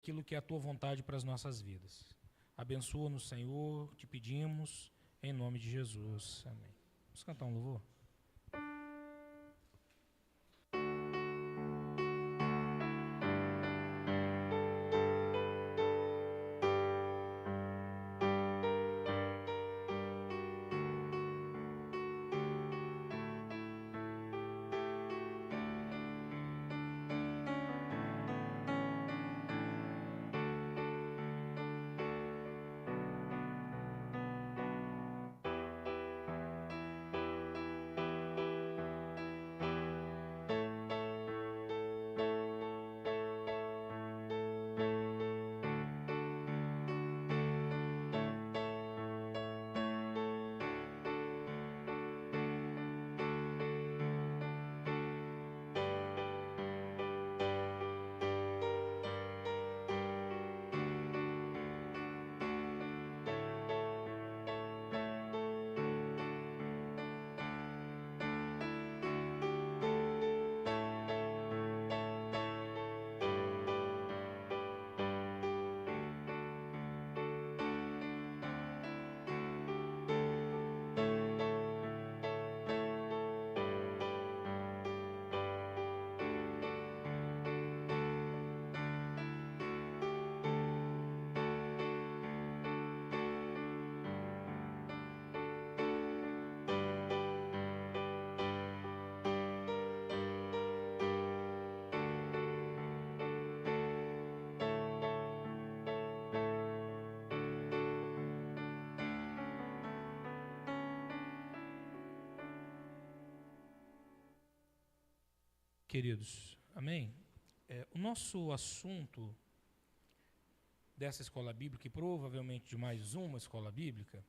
aquilo que é a tua vontade para as nossas vidas. Abençoa-nos, Senhor, te pedimos, em nome de Jesus. Amém. Vamos cantar um louvor? Queridos, amém? O nosso assunto dessa escola bíblica, e provavelmente de mais uma escola bíblica,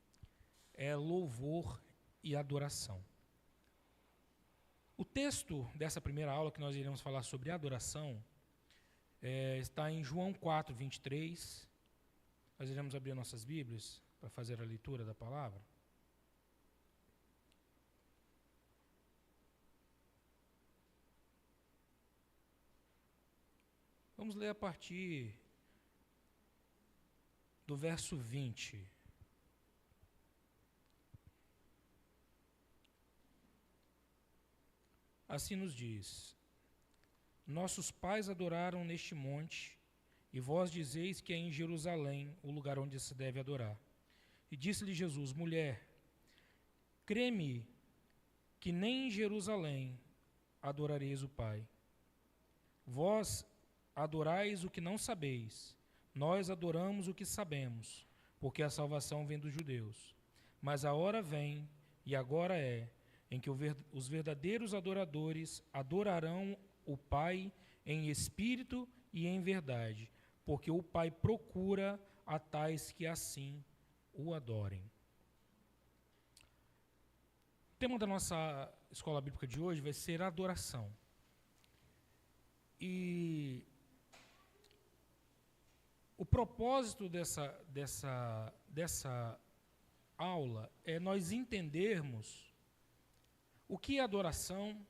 é louvor e adoração. O texto dessa primeira aula que nós iremos falar sobre adoração está em João 4, 23. Nós iremos abrir nossas Bíblias para fazer a leitura da palavra. Vamos ler a partir do verso 20. Assim nos diz: nossos pais adoraram neste monte, e vós dizeis que é em Jerusalém o lugar onde se deve adorar. E disse-lhe Jesus: mulher, crê-me que nem em Jerusalém adorareis o Pai. Vós adorais o que não sabeis, nós adoramos o que sabemos, porque a salvação vem dos judeus. Mas a hora vem, e agora é, em que os verdadeiros adoradores adorarão o Pai em espírito e em verdade, porque o Pai procura a tais que assim o adorem. O tema da nossa escola bíblica de hoje vai ser adoração. E o propósito dessa aula é nós entendermos o que é adoração,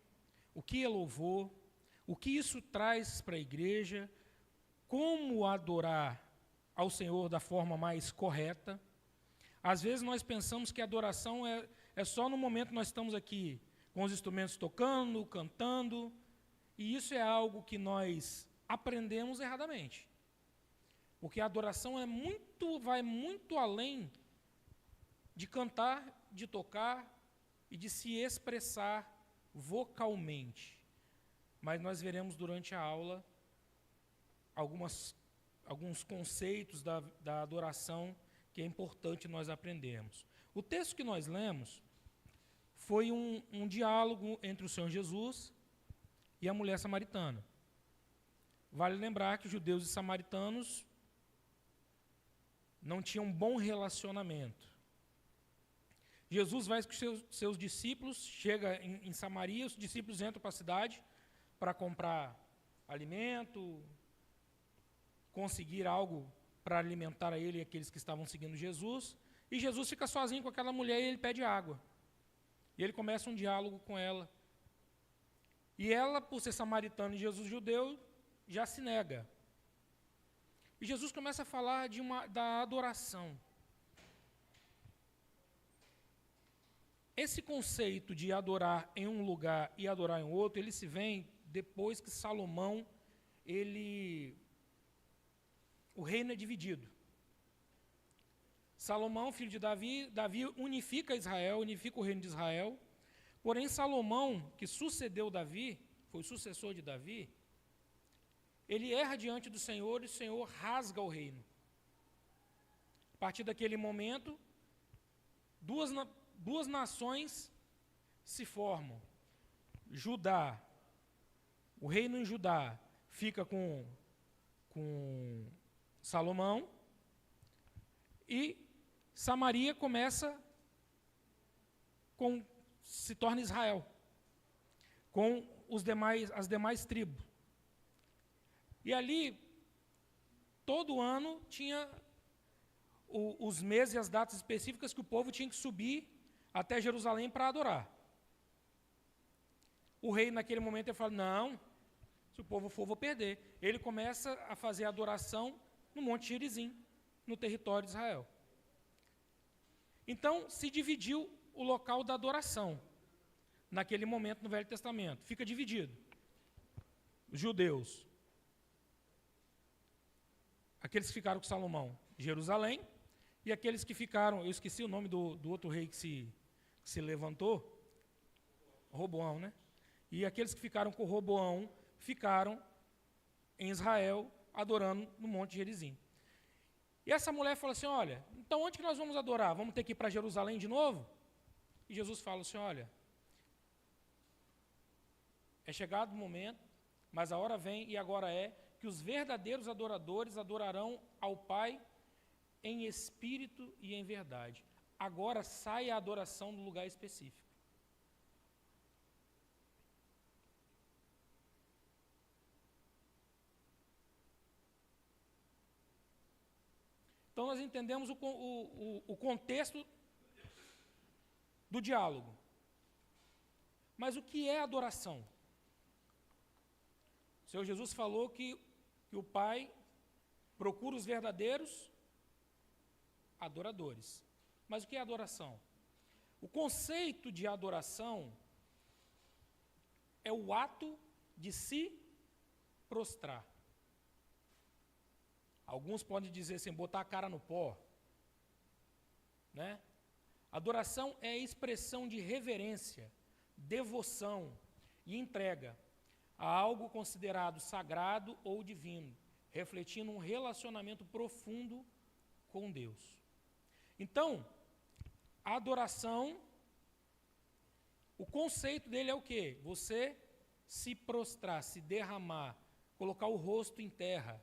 o que é louvor, o que isso traz para a igreja, como adorar ao Senhor da forma mais correta. Às vezes nós pensamos que a adoração é só no momento que nós estamos aqui com os instrumentos tocando, cantando, e isso é algo que nós aprendemos erradamente. Porque a adoração vai muito além de cantar, de tocar e de se expressar vocalmente. Mas nós veremos durante a aula alguns conceitos da adoração que é importante nós aprendermos. O texto que nós lemos foi um diálogo entre o Senhor Jesus e a mulher samaritana. Vale lembrar que judeus e samaritanos não tinham um bom relacionamento. Jesus vai com seus discípulos, chega em Samaria, os discípulos entram para a cidade para comprar alimento, conseguir algo para alimentar a ele e aqueles que estavam seguindo Jesus, e Jesus fica sozinho com aquela mulher e ele pede água. E ele começa um diálogo com ela. E ela, por ser samaritana e Jesus judeu, já se nega. E Jesus começa a falar da adoração. Esse conceito de adorar em um lugar e adorar em outro, ele se vem depois que Salomão, o reino é dividido. Salomão, filho de Davi, Davi unifica Israel, unifica o reino de Israel. Porém, Salomão, que sucedeu Davi, foi o sucessor de Davi, ele erra diante do Senhor e o Senhor rasga o reino. A partir daquele momento, duas nações se formam. Judá, o reino em Judá fica com Salomão, e Samaria se torna Israel, com as demais tribos. E ali, todo ano, tinha os meses e as datas específicas que o povo tinha que subir até Jerusalém para adorar. O rei, naquele momento, ele fala, não, se o povo for, vou perder. Ele começa a fazer a adoração no Monte Gerizim, no território de Israel. Então, se dividiu o local da adoração, naquele momento no Velho Testamento. Fica dividido. Os judeus, aqueles que ficaram com Salomão, Jerusalém, e aqueles que ficaram, eu esqueci o nome do outro rei que se levantou, Roboão, né? E aqueles que ficaram com Roboão, ficaram em Israel, adorando no Monte Gerizim. E essa mulher fala assim, olha, então onde que nós vamos adorar? Vamos ter que ir para Jerusalém de novo? E Jesus fala assim, olha, é chegado o momento, mas a hora vem e agora é, que os verdadeiros adoradores adorarão ao Pai em espírito e em verdade. Agora sai a adoração do lugar específico. Então nós entendemos o contexto do diálogo. Mas o que é adoração? O Senhor Jesus falou que o Pai procura os verdadeiros adoradores. Mas o que é adoração? O conceito de adoração é o ato de se prostrar. Alguns podem dizer assim, botar a cara no pó. Né? Adoração é a expressão de reverência, devoção e entrega a algo considerado sagrado ou divino, refletindo um relacionamento profundo com Deus. Então, a adoração, o conceito dele é o quê? Você se prostrar, se derramar, colocar o rosto em terra,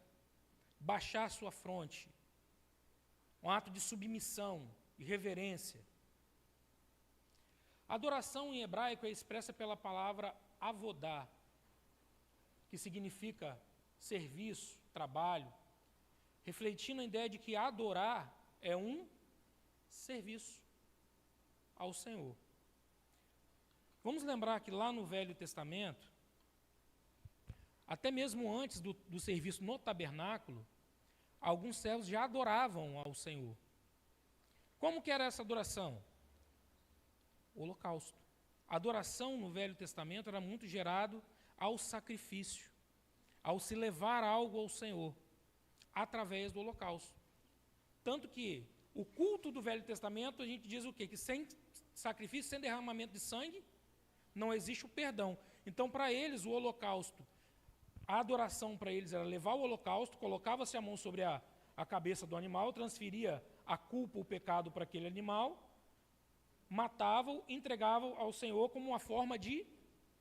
baixar sua fronte, um ato de submissão e reverência. A adoração em hebraico é expressa pela palavra avodá, que significa serviço, trabalho, refletindo a ideia de que adorar é um serviço ao Senhor. Vamos lembrar que lá no Velho Testamento, até mesmo antes do serviço no tabernáculo, alguns servos já adoravam ao Senhor. Como que era essa adoração? O holocausto. A adoração no Velho Testamento era muito gerado ao sacrifício, ao se levar algo ao Senhor, através do holocausto. Tanto que o culto do Velho Testamento, a gente diz o quê? Que sem sacrifício, sem derramamento de sangue, não existe o perdão. Então, para eles, o holocausto, a adoração para eles era levar o holocausto, colocava-se a mão sobre a cabeça do animal, transferia a culpa, o pecado para aquele animal, matava-o, entregava-o ao Senhor como uma forma de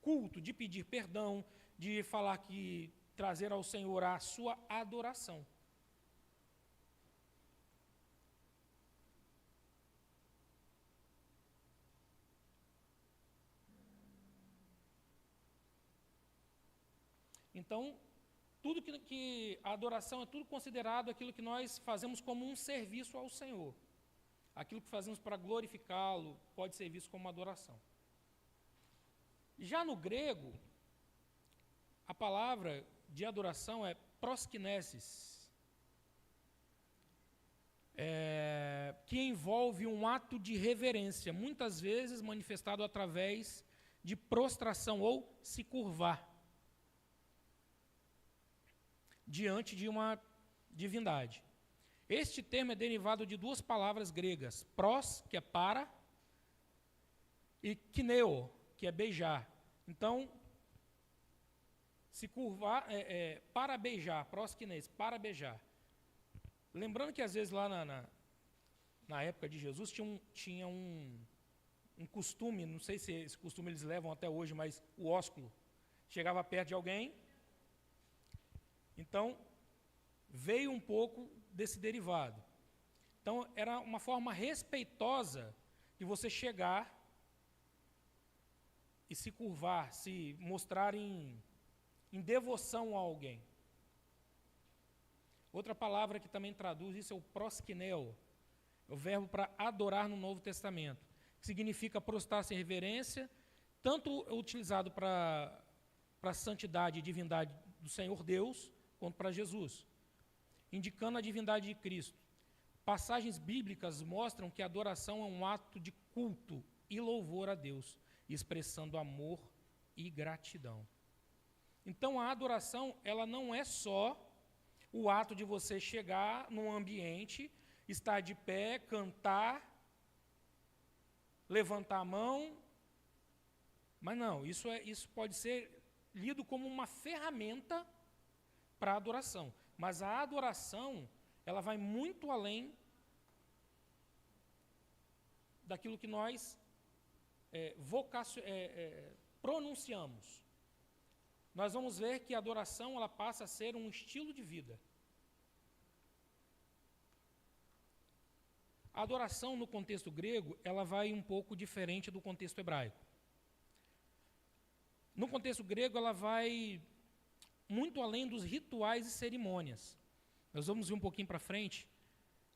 culto, de pedir perdão, de falar que trazer ao Senhor a sua adoração. Então, tudo que a adoração é tudo considerado aquilo que nós fazemos como um serviço ao Senhor. Aquilo que fazemos para glorificá-lo pode ser visto como uma adoração. Já no grego, a palavra de adoração é proskinesis. que envolve um ato de reverência, muitas vezes manifestado através de prostração ou se curvar diante de uma divindade. Este termo é derivado de duas palavras gregas, pros, que é para, e kineo, que é beijar. Então, se curvar, para beijar, proskinês, para beijar. Lembrando que às vezes lá na época de Jesus tinha um costume, não sei se esse costume eles levam até hoje, mas o ósculo chegava perto de alguém, então veio um pouco desse derivado. Então era uma forma respeitosa de você chegar e se curvar, se mostrar em devoção a alguém. Outra palavra que também traduz isso é o proskineo, é o verbo para adorar no Novo Testamento, que significa prostrar-se em reverência, tanto utilizado para a santidade e divindade do Senhor Deus, quanto para Jesus, indicando a divindade de Cristo. Passagens bíblicas mostram que a adoração é um ato de culto e louvor a Deus, expressando amor e gratidão. Então a adoração, ela não é só o ato de você chegar num ambiente, estar de pé, cantar, levantar a mão, mas não, isso pode ser lido como uma ferramenta para a adoração. Mas a adoração, ela vai muito além daquilo que nós pronunciamos. Nós vamos ver que a adoração ela passa a ser um estilo de vida. A adoração no contexto grego, ela vai um pouco diferente do contexto hebraico. No contexto grego, ela vai muito além dos rituais e cerimônias. Nós vamos ver um pouquinho para frente,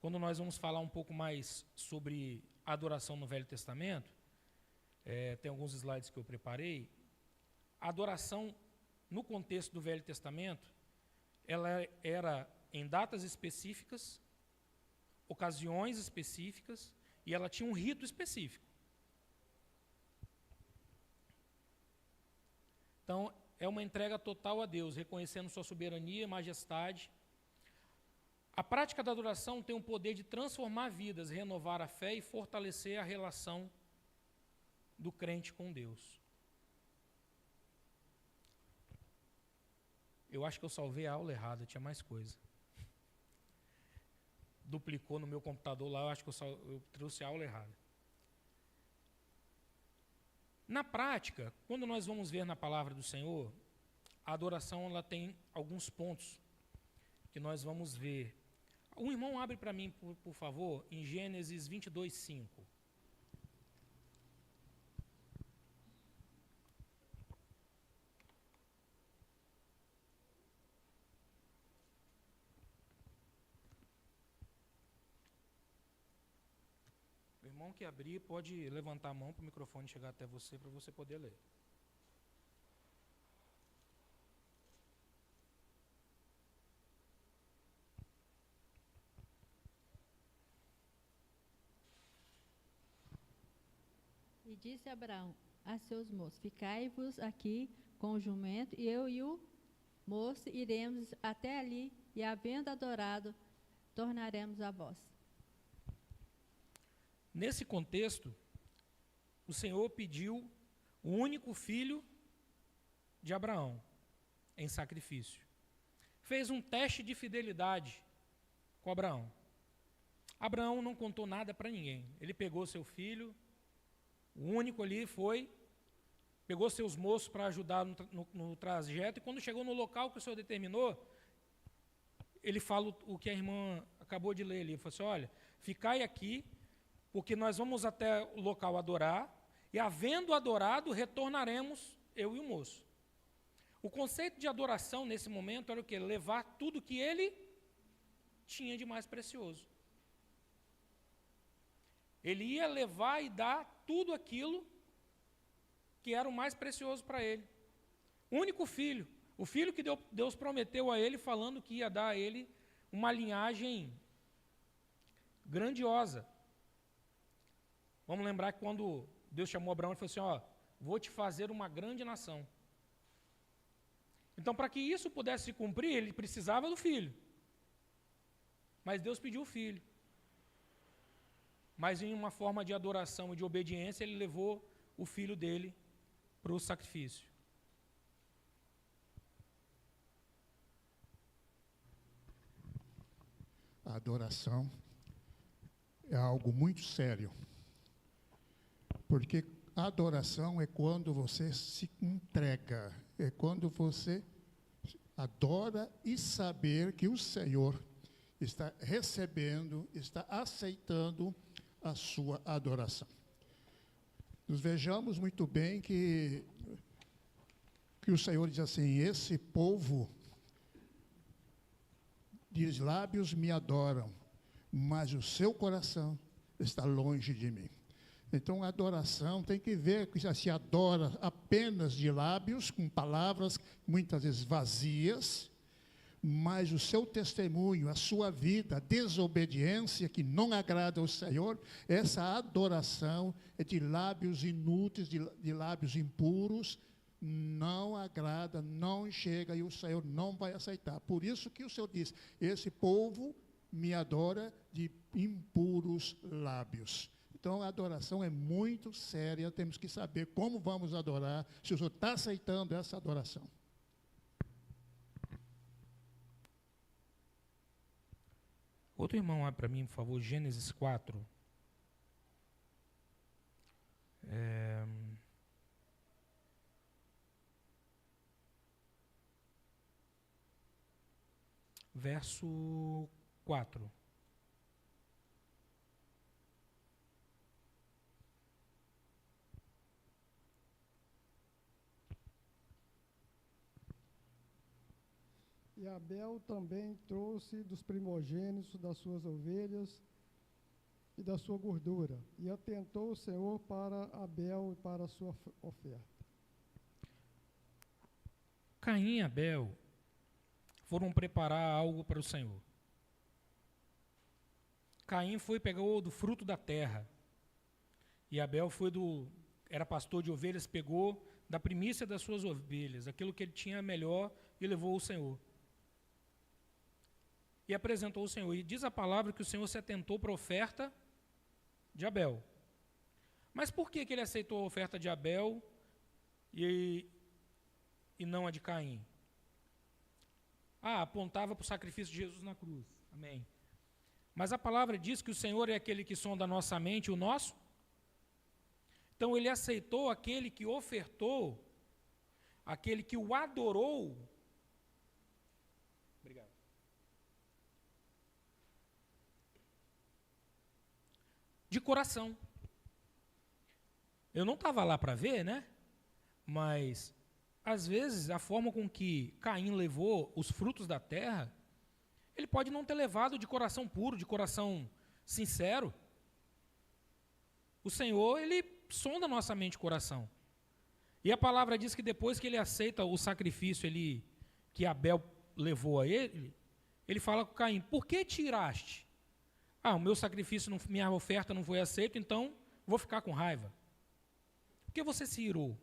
quando nós vamos falar um pouco mais sobre a adoração no Velho Testamento, tem alguns slides que eu preparei. A adoração, no contexto do Velho Testamento, ela era em datas específicas, ocasiões específicas, e ela tinha um rito específico. Então, é uma entrega total a Deus, reconhecendo sua soberania e majestade. A prática da adoração tem o poder de transformar vidas, renovar a fé e fortalecer a relação do crente com Deus. Eu acho que eu salvei a aula errada, tinha mais coisa. Duplicou no meu computador lá, eu acho que eu trouxe a aula errada. Na prática, quando nós vamos ver na palavra do Senhor, a adoração ela tem alguns pontos que nós vamos ver. Um irmão abre para mim, por favor, em Gênesis 22, 5. O irmão que abrir pode levantar a mão para o microfone chegar até você, para você poder ler. E disse Abraão a seus moços: ficai-vos aqui com o jumento, e eu e o moço iremos até ali, e havendo adorado, tornaremos a vós. Nesse contexto, o Senhor pediu o único filho de Abraão em sacrifício. Fez um teste de fidelidade com Abraão. Abraão não contou nada para ninguém. Ele pegou seu filho, o único ali pegou seus moços para ajudar no trajeto, e quando chegou no local que o Senhor determinou, ele fala o que a irmã acabou de ler ali. Ele falou assim: olha, ficai aqui, porque nós vamos até o local adorar, e havendo adorado, retornaremos, eu e o moço. O conceito de adoração nesse momento era o quê? Levar tudo que ele tinha de mais precioso. Ele ia levar e dar tudo aquilo que era o mais precioso para ele. O único filho, o filho que Deus prometeu a ele, falando que ia dar a ele uma linhagem grandiosa. Vamos lembrar que quando Deus chamou Abraão, ele falou assim, ó, vou te fazer uma grande nação. Então, para que isso pudesse se cumprir, ele precisava do filho. Mas Deus pediu o filho. Mas em uma forma de adoração e de obediência, ele levou o filho dele para o sacrifício. A adoração é algo muito sério. Porque a adoração é quando você se entrega, é quando você adora e saber que o Senhor está recebendo, está aceitando a sua adoração. Nós vejamos muito bem que o Senhor diz assim, esse povo de lábios me adoram, mas o seu coração está longe de mim. Então, a adoração tem que ver que se adora apenas de lábios, com palavras muitas vezes vazias, mas o seu testemunho, a sua vida, a desobediência que não agrada ao Senhor, essa adoração é de lábios inúteis, de lábios impuros, não agrada, não chega e o Senhor não vai aceitar. Por isso que o Senhor diz, esse povo me adora de impuros lábios. Então, a adoração é muito séria, temos que saber como vamos adorar, se o Senhor está aceitando essa adoração. Outro irmão, abre para mim, por favor, Gênesis 4. Verso 4. E Abel também trouxe dos primogênitos das suas ovelhas e da sua gordura, e atentou o Senhor para Abel e para a sua oferta. Caim e Abel foram preparar algo para o Senhor. Caim pegou do fruto da terra, e Abel era pastor de ovelhas, pegou da primícia das suas ovelhas, aquilo que ele tinha melhor, e levou ao Senhor. E apresentou o Senhor. E diz a palavra que o Senhor se atentou para a oferta de Abel. Mas por que ele aceitou a oferta de Abel e não a de Caim? Apontava para o sacrifício de Jesus na cruz. Amém. Mas a palavra diz que o Senhor é aquele que sonda a nossa mente, o nosso. Então ele aceitou aquele que ofertou, aquele que o adorou. Obrigado. De coração. Eu não estava lá para ver, né? Mas, às vezes, a forma com que Caim levou os frutos da terra, ele pode não ter levado de coração puro, de coração sincero. O Senhor, ele sonda nossa mente e coração. E a palavra diz que depois que ele aceita o sacrifício que Abel levou a ele, ele fala com Caim, por que tiraste? O meu sacrifício, minha oferta não foi aceita, então vou ficar com raiva. Por que você se irou?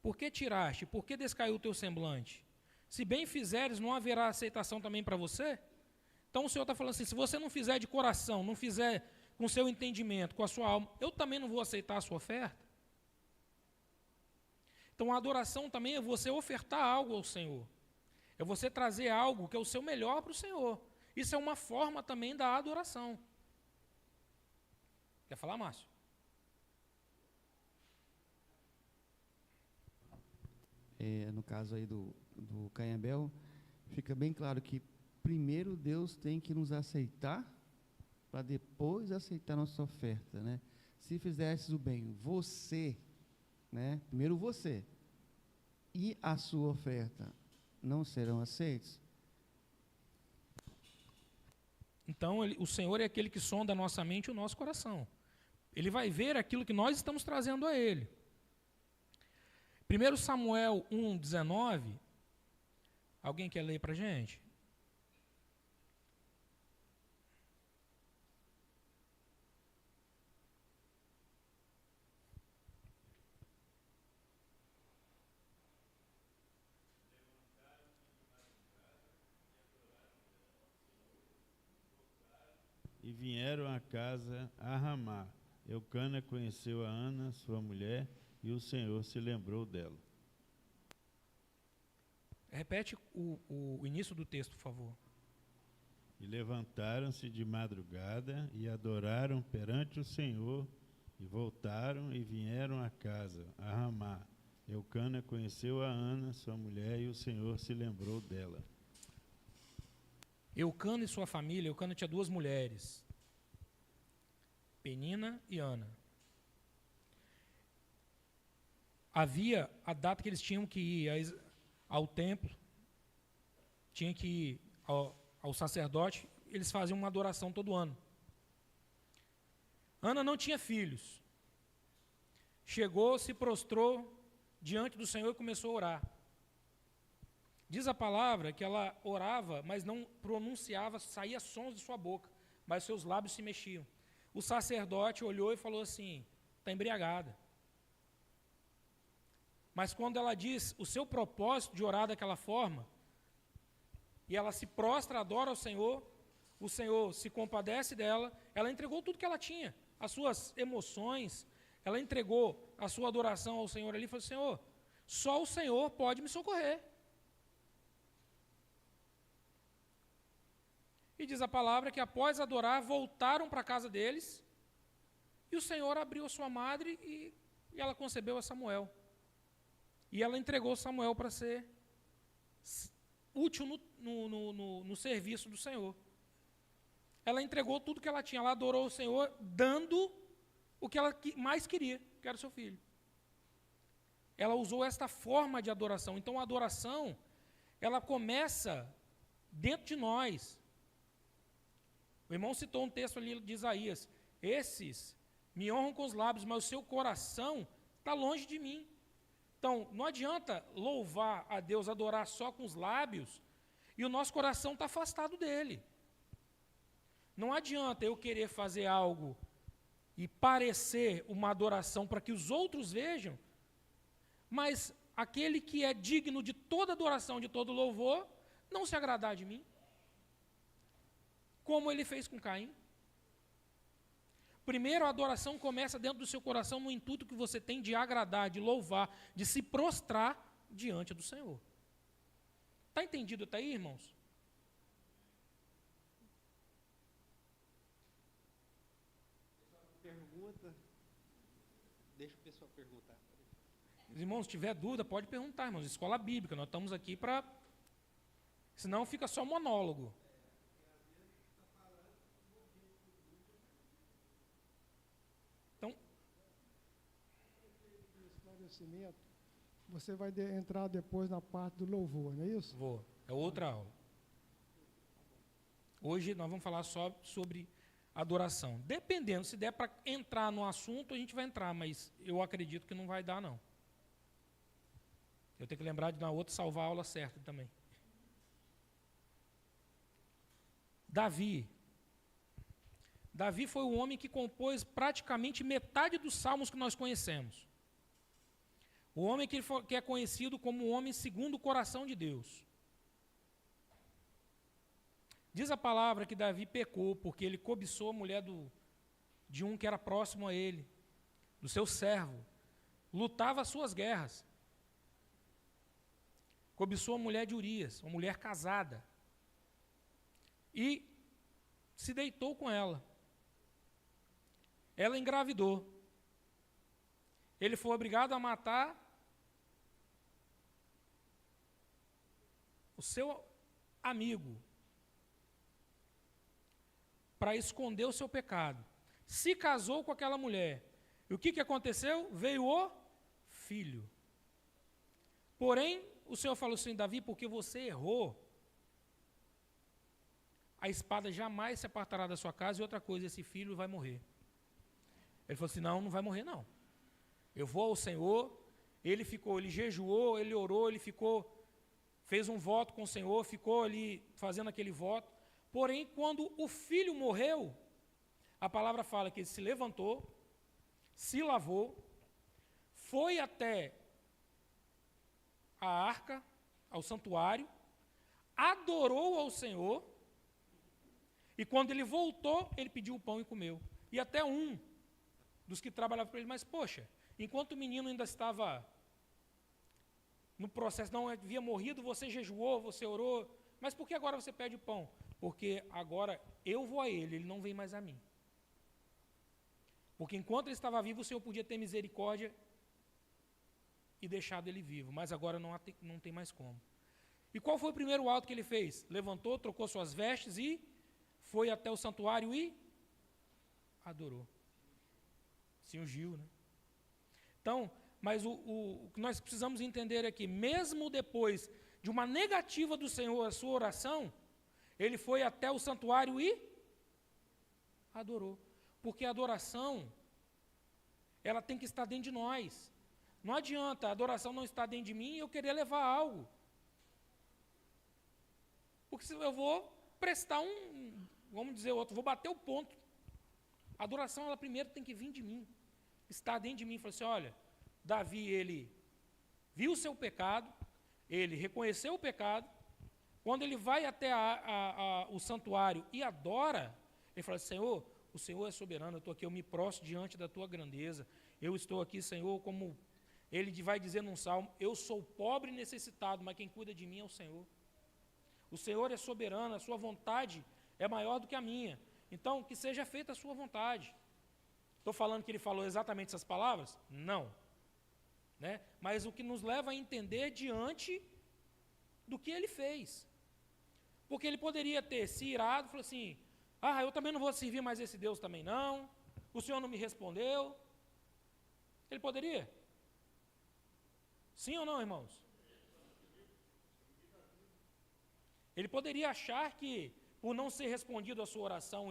Por que tiraste? Por que descaiu o teu semblante? Se bem fizeres, não haverá aceitação também para você? Então o Senhor está falando assim, se você não fizer de coração, não fizer com o seu entendimento, com a sua alma, eu também não vou aceitar a sua oferta. Então a adoração também é você ofertar algo ao Senhor. É você trazer algo que é o seu melhor para o Senhor. Isso é uma forma também da adoração. Quer falar, Márcio? No caso aí do Caim e Abel, fica bem claro que primeiro Deus tem que nos aceitar para depois aceitar nossa oferta, né? Se fizesses o bem, você, né? Primeiro você e a sua oferta não serão aceitos. Então, o Senhor é aquele que sonda a nossa mente e o nosso coração. Ele vai ver aquilo que nós estamos trazendo a Ele. 1 Samuel e vieram a casa a Ramá. Eucana conheceu a Ana, sua mulher, e o Senhor se lembrou dela. Repete o início do texto, por favor. E levantaram-se de madrugada e adoraram perante o Senhor, e voltaram e vieram a casa, a Ramá. Eucana conheceu a Ana, sua mulher, e o Senhor se lembrou dela. Eucana e sua família, Eucana tinha 2 mulheres, Penina e Ana. Havia a data que eles tinham que ir ao templo, tinham que ir ao sacerdote, eles faziam uma adoração todo ano. Ana não tinha filhos. Chegou, se prostrou diante do Senhor e começou a orar. Diz a palavra que ela orava, mas não pronunciava, saía sons de sua boca, mas seus lábios se mexiam. O sacerdote olhou e falou assim: está embriagada. Mas quando ela diz o seu propósito de orar daquela forma, e ela se prostra, adora ao Senhor, o Senhor se compadece dela, ela entregou tudo que ela tinha, as suas emoções, ela entregou a sua adoração ao Senhor ali e falou: Senhor, só o Senhor pode me socorrer. E diz a palavra que após adorar, voltaram para a casa deles, e o Senhor abriu a sua madre e ela concebeu a Samuel. E ela entregou Samuel para ser útil no serviço do Senhor. Ela entregou tudo que ela tinha, ela adorou o Senhor, dando o que ela mais queria, que era o seu filho. Ela usou esta forma de adoração. Então, a adoração, ela começa dentro de nós. O irmão citou um texto ali de Isaías: esses me honram com os lábios, mas o seu coração está longe de mim. Então, não adianta louvar a Deus, adorar só com os lábios, e o nosso coração está afastado dele. Não adianta eu querer fazer algo e parecer uma adoração para que os outros vejam, mas aquele que é digno de toda adoração, de todo louvor, não se agradar de mim. Como ele fez com Caim. Primeiro, a adoração começa dentro do seu coração no intuito que você tem de agradar, de louvar, de se prostrar diante do Senhor. Está entendido até aí, irmãos? Pergunta. Deixa o pessoal perguntar. Irmãos, se tiver dúvida, pode perguntar, irmãos. Escola bíblica, nós estamos aqui para... Senão fica só monólogo. Então, esclarecimento, você vai entrar depois na parte do louvor, não é isso? vou. É outra aula. Hoje nós vamos falar só sobre adoração. Dependendo, se der para entrar no assunto, a gente vai entrar, mas eu acredito que não vai dar, não. Eu tenho que lembrar de na outra salvar a aula certa também. Davi foi o homem que compôs praticamente metade dos salmos que nós conhecemos. O homem que é conhecido como o homem segundo o coração de Deus. Diz a palavra que Davi pecou porque ele cobiçou a mulher de um que era próximo a ele, do seu servo. Lutava as suas guerras. Cobiçou a mulher de Urias, uma mulher casada. E se deitou com ela. Ela engravidou. Ele foi obrigado a matar o seu amigo para esconder o seu pecado. Se casou com aquela mulher. E o que aconteceu? Veio o filho. Porém, o Senhor falou assim: Davi, porque você errou, a espada jamais se apartará da sua casa, e outra coisa, esse filho vai morrer. Ele falou assim: não vai morrer não. Eu vou ao Senhor. Ele jejuou, ele orou, ele fez um voto com o Senhor, ficou ali fazendo aquele voto. Porém, quando o filho morreu, a palavra fala que ele se levantou, se lavou, foi até a arca, ao santuário, adorou ao Senhor, E quando ele voltou, ele pediu o pão e comeu. E até um dos que trabalhavam para ele, mas poxa, enquanto o menino ainda estava no processo, não havia morrido, você jejuou, você orou, mas por que agora você pede o pão? Porque agora eu vou a ele não vem mais a mim. Porque enquanto ele estava vivo, o Senhor podia ter misericórdia e deixado ele vivo, mas agora não tem mais como. E qual foi o primeiro ato que ele fez? Levantou, trocou suas vestes e foi até o santuário e adorou. Se ungiu, né? Então, mas o que nós precisamos entender é que, mesmo depois de uma negativa do Senhor, a sua oração, ele foi até o santuário e adorou. Porque a adoração, ela tem que estar dentro de nós. Não adianta a adoração não estar dentro de mim e eu querer levar algo. Porque se eu vou prestar vamos dizer outro, vou bater o ponto. A adoração, ela primeiro tem que vir de mim. Estar dentro de mim. Falei assim, olha, Davi, ele viu o seu pecado, ele reconheceu o pecado, quando ele vai até o santuário e adora, ele fala, Senhor, o Senhor é soberano, eu estou aqui, eu me prostro diante da tua grandeza, eu estou aqui, Senhor, como ele vai dizer num salmo, eu sou pobre e necessitado, mas quem cuida de mim é o Senhor. O Senhor é soberano, a sua vontade é maior do que a minha. Então, que seja feita a sua vontade. Estou falando que ele falou exatamente essas palavras? Não. Né? Mas o que nos leva a entender diante do que ele fez. Porque ele poderia ter se irado, falou assim, eu também não vou servir mais esse Deus também não, o Senhor não me respondeu. Ele poderia? Sim ou não, irmãos? Ele poderia achar que, por não ser respondido a sua oração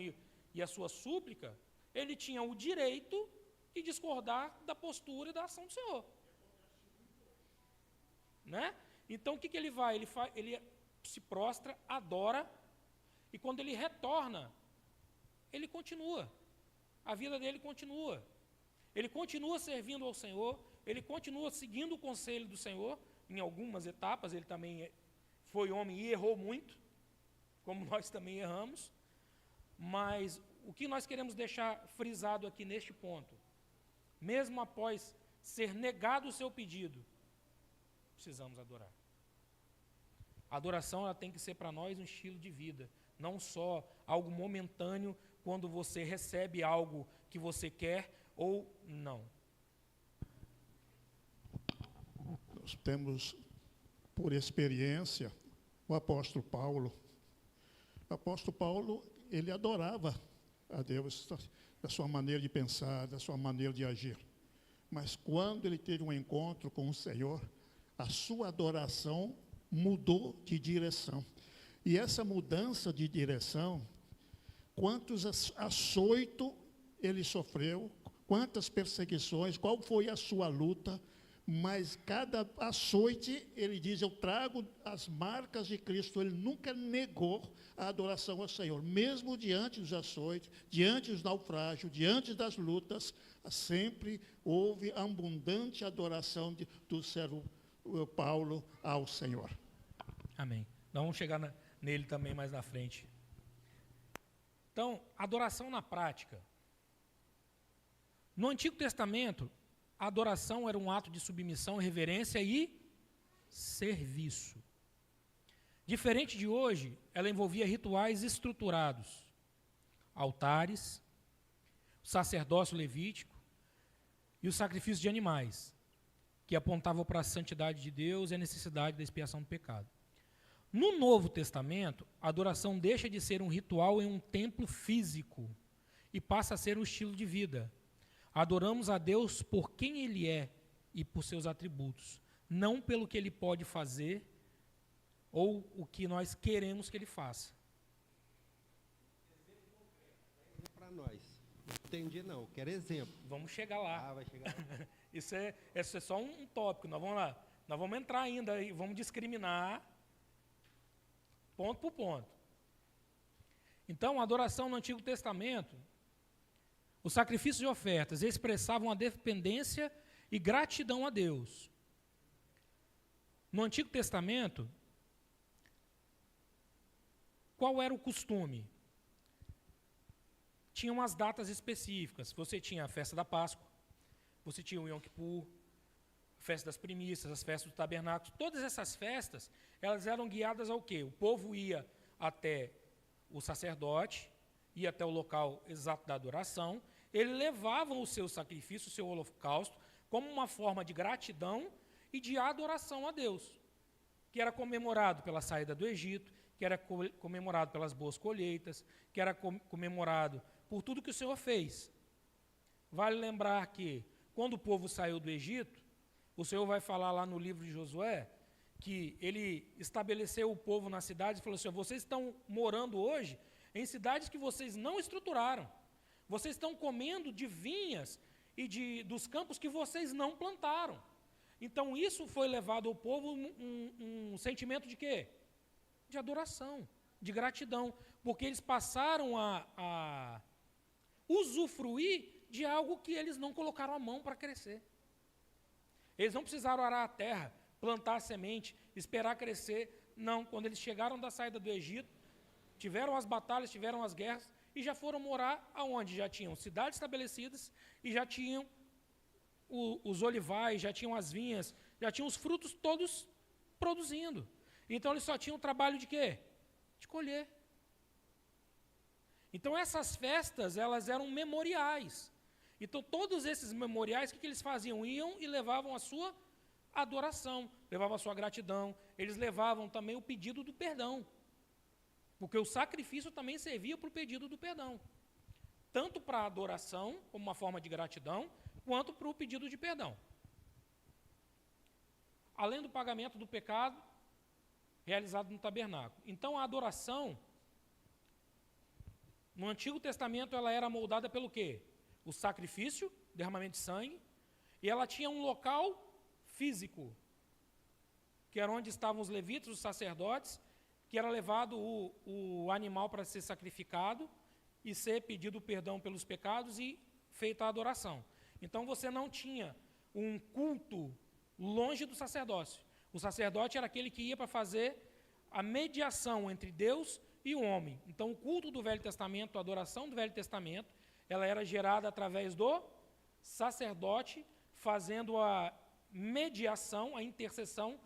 e a sua súplica, ele tinha o direito de discordar da postura e da ação do Senhor. Né? Então, o que ele vai? Ele se prostra, adora, e quando ele retorna, ele continua. A vida dele continua. Ele continua servindo ao Senhor, ele continua seguindo o conselho do Senhor, em algumas etapas, ele também foi homem e errou muito, como nós também erramos, mas o que nós queremos deixar frisado aqui neste ponto, mesmo após ser negado o seu pedido, precisamos adorar. A adoração, ela tem que ser para nós um estilo de vida, não só algo momentâneo quando você recebe algo que você quer ou não. Nós temos, por experiência, o apóstolo Paulo. O apóstolo Paulo, ele adorava a Deus da sua maneira de pensar, da sua maneira de agir. Mas quando ele teve um encontro com o Senhor, a sua adoração mudou de direção. E essa mudança de direção, quantos açoitos ele sofreu, quantas perseguições, qual foi a sua luta, mas cada açoite, ele diz, eu trago as marcas de Cristo. Ele nunca negou a adoração ao Senhor, mesmo diante dos açoites, diante dos naufrágios, diante das lutas, sempre houve abundante adoração do servo Paulo ao Senhor. Amém. Nós vamos chegar nele também mais na frente. Então, adoração na prática. No Antigo Testamento, a adoração era um ato de submissão, reverência e serviço. Diferente de hoje, ela envolvia rituais estruturados, altares, o sacerdócio levítico e o sacrifício de animais, que apontavam para a santidade de Deus e a necessidade da expiação do pecado. No Novo Testamento, a adoração deixa de ser um ritual em um templo físico e passa a ser um estilo de vida. Adoramos a Deus por quem Ele é e por seus atributos, não pelo que Ele pode fazer ou o que nós queremos que Ele faça. Para nós. Não entendi não, quero exemplo. Vamos chegar lá. Vai chegar lá. Isso é só um tópico, nós vamos lá. Nós vamos entrar ainda e vamos discriminar ponto por ponto. Então, a adoração no Antigo Testamento, os sacrifícios de ofertas expressavam a dependência e gratidão a Deus. No Antigo Testamento, qual era o costume? tinha umas datas específicas. Você tinha a festa da Páscoa, você tinha o Yom Kippur, a festa das primícias, as festas do tabernáculo. Todas essas festas, elas eram guiadas ao quê? O povo ia até o sacerdote, ia até o local exato da adoração, eles levavam o seu sacrifício, o seu holocausto, como uma forma de gratidão e de adoração a Deus, que era comemorado pela saída do Egito, que era comemorado pelas boas colheitas, que era comemorado por tudo que o Senhor fez. Vale lembrar que, quando o povo saiu do Egito, o Senhor vai falar lá no livro de Josué, que ele estabeleceu o povo na cidade e falou assim: vocês estão morando hoje em cidades que vocês não estruturaram. Vocês estão comendo de vinhas e dos campos que vocês não plantaram. Então, isso foi levado ao povo um sentimento de quê? De adoração, de gratidão, porque eles passaram a usufruir de algo que eles não colocaram a mão para crescer. Eles não precisaram arar a terra, plantar a semente, esperar crescer. Não, quando eles chegaram da saída do Egito, tiveram as batalhas, tiveram as guerras, e já foram morar aonde? Já tinham cidades estabelecidas e já tinham os olivais, já tinham as vinhas, já tinham os frutos todos produzindo. Então, eles só tinham o trabalho de quê? De colher. Então, essas festas, elas eram memoriais. Então, todos esses memoriais, o que eles faziam? Iam e levavam a sua adoração, levavam a sua gratidão, eles levavam também o pedido do perdão. Porque o sacrifício também servia para o pedido do perdão. Tanto para a adoração, como uma forma de gratidão, quanto para o pedido de perdão. Além do pagamento do pecado realizado no tabernáculo. Então, a adoração, no Antigo Testamento, ela era moldada pelo quê? O sacrifício, derramamento de sangue, e ela tinha um local físico, que era onde estavam os levitas, os sacerdotes, que era levado o animal para ser sacrificado e ser pedido perdão pelos pecados e feita a adoração. Então, você não tinha um culto longe do sacerdócio. O sacerdote era aquele que ia para fazer a mediação entre Deus e o homem. Então, o culto do Velho Testamento, a adoração do Velho Testamento, ela era gerada através do sacerdote, fazendo a mediação, a intercessão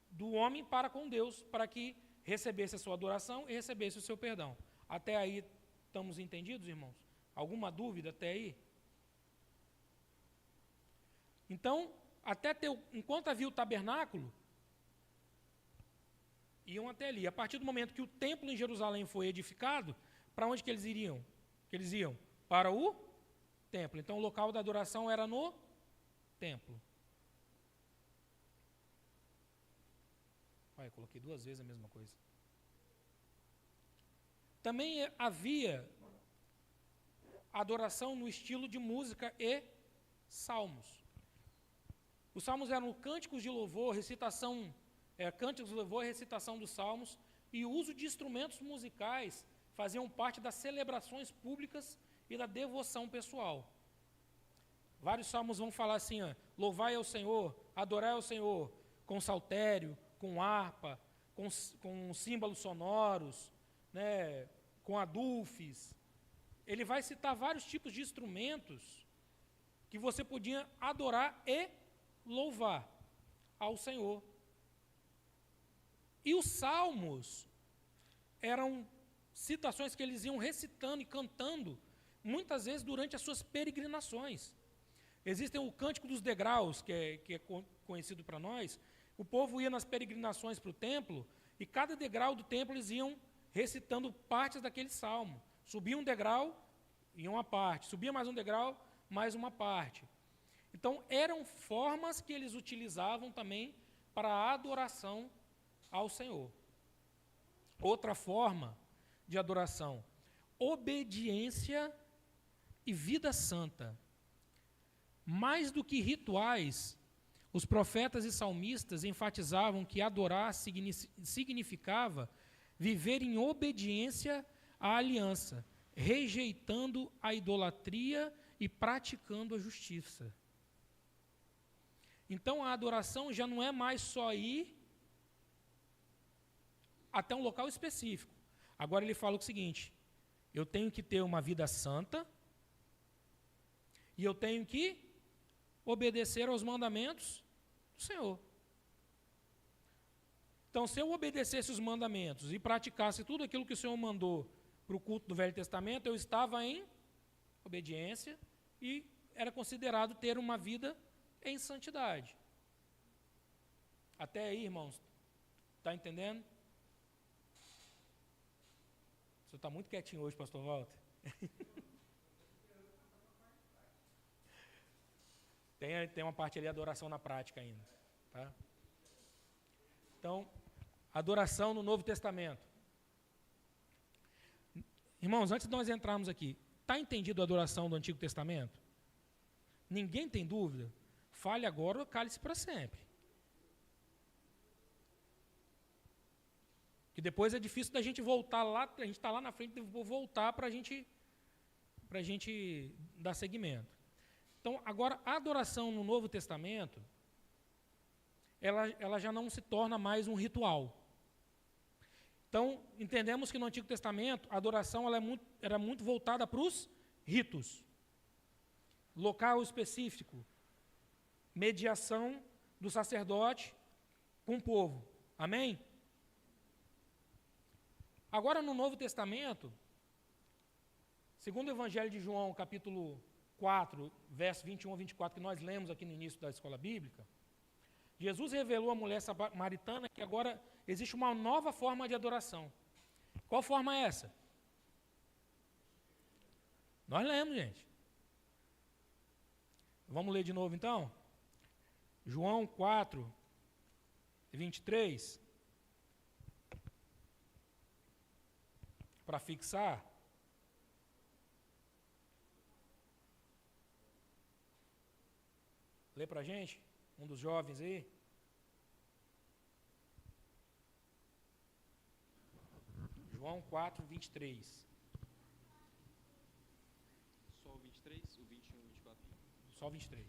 do homem para com Deus, para que recebesse a sua adoração e recebesse o seu perdão. Até aí, estamos entendidos, irmãos? Alguma dúvida até aí? Então, enquanto havia o tabernáculo, iam até ali. A partir do momento que o templo em Jerusalém foi edificado, para onde que eles iriam? Que eles iam? Para o templo. Então, o local da adoração era no templo. Olha, coloquei 2 vezes a mesma coisa. Também havia adoração no estilo de música e salmos. Os salmos eram cânticos de louvor, cânticos de louvor e recitação dos salmos, e o uso de instrumentos musicais faziam parte das celebrações públicas e da devoção pessoal. Vários salmos vão falar assim: louvai ao Senhor, adorai ao Senhor, com saltério, com harpa, com símbolos sonoros, né, com adufes. Ele vai citar vários tipos de instrumentos que você podia adorar e louvar ao Senhor. E os salmos eram citações que eles iam recitando e cantando, muitas vezes durante as suas peregrinações. Existem o Cântico dos Degraus, que é conhecido para nós. O povo ia nas peregrinações para o templo, e cada degrau do templo eles iam recitando partes daquele salmo. Subia um degrau, ia uma parte. Subia mais um degrau, mais uma parte. Então, eram formas que eles utilizavam também para a adoração ao Senhor. Outra forma de adoração: obediência e vida santa. Mais do que rituais, os profetas e salmistas enfatizavam que adorar significava viver em obediência à aliança, rejeitando a idolatria e praticando a justiça. Então, a adoração já não é mais só ir até um local específico. Agora ele fala o seguinte: eu tenho que ter uma vida santa e eu tenho que obedecer aos mandamentos do Senhor. Então, se eu obedecesse os mandamentos e praticasse tudo aquilo que o Senhor mandou para o culto do Velho Testamento, eu estava em obediência e era considerado ter uma vida em santidade. Até aí, irmãos, está entendendo? O senhor está muito quietinho hoje, pastor Walter. Tem uma parte ali, adoração na prática ainda. Tá? Então, adoração no Novo Testamento. Irmãos, antes de nós entrarmos aqui, está entendido a adoração do Antigo Testamento? Ninguém tem dúvida? Fale agora ou cale-se para sempre. Que depois é difícil da gente voltar lá, a gente está lá na frente, vou voltar para a gente dar seguimento. Então, agora, a adoração no Novo Testamento, ela já não se torna mais um ritual. Então, entendemos que no Antigo Testamento, a adoração era muito voltada para os ritos. Local específico, mediação do sacerdote com o povo. Amém? Agora, no Novo Testamento, segundo o Evangelho de João, capítulo 4, verso 21 a 24, que nós lemos aqui no início da escola bíblica, Jesus revelou à mulher samaritana que agora existe uma nova forma de adoração. Qual forma é essa? Nós lemos, gente. Vamos ler de novo, então? João 4, 23. Para fixar. Lê para a gente, um dos jovens aí. João 4, 23. Só o 23, o 21 e o 24? Só o 23.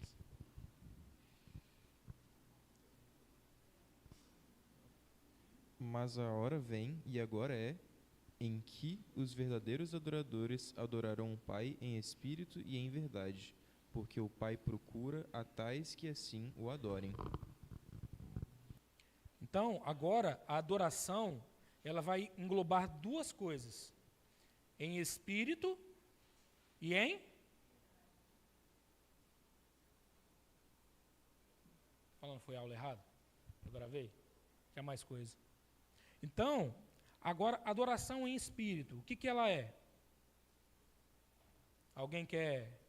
Mas a hora vem, e agora é, em que os verdadeiros adoradores adorarão o Pai em espírito e em verdade, porque o Pai procura a tais que assim o adorem. Então, agora, a adoração, ela vai englobar duas coisas. Em espírito e em... Falando foi aula errada? Eu gravei? Quer mais coisa? Então, agora, adoração em espírito, o que ela é? Alguém quer...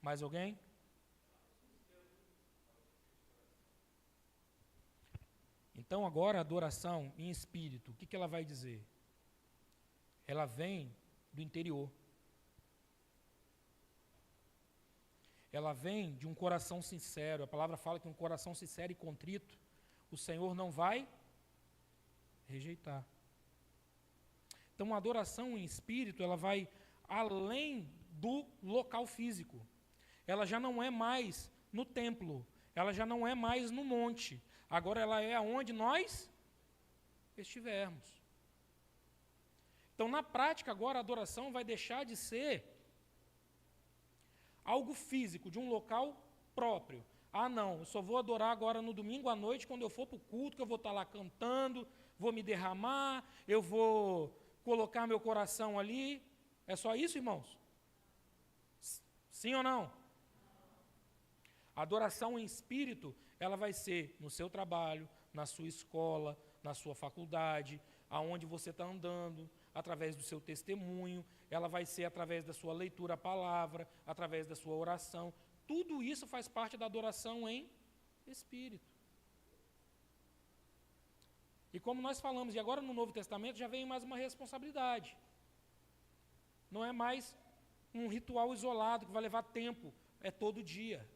Mais alguém? Então, agora, a adoração em espírito, o que ela vai dizer? Ela vem do interior. Ela vem de um coração sincero. A palavra fala que um coração sincero e contrito, o Senhor não vai rejeitar. Então, a adoração em espírito, ela vai além do local físico. Ela já não é mais no templo, ela já não é mais no monte. Agora ela é aonde nós estivermos. Então, na prática, agora a adoração vai deixar de ser algo físico, de um local próprio. Ah, não, eu só vou adorar agora no domingo à noite, quando eu for para o culto, que eu vou estar lá cantando, vou me derramar, eu vou colocar meu coração ali. É só isso, irmãos? Sim ou não? A adoração em espírito, ela vai ser no seu trabalho, na sua escola, na sua faculdade, aonde você está andando, através do seu testemunho, ela vai ser através da sua leitura à palavra, através da sua oração. Tudo isso faz parte da adoração em espírito. E como nós falamos, e agora no Novo Testamento já vem mais uma responsabilidade. Não é mais um ritual isolado que vai levar tempo, é todo dia.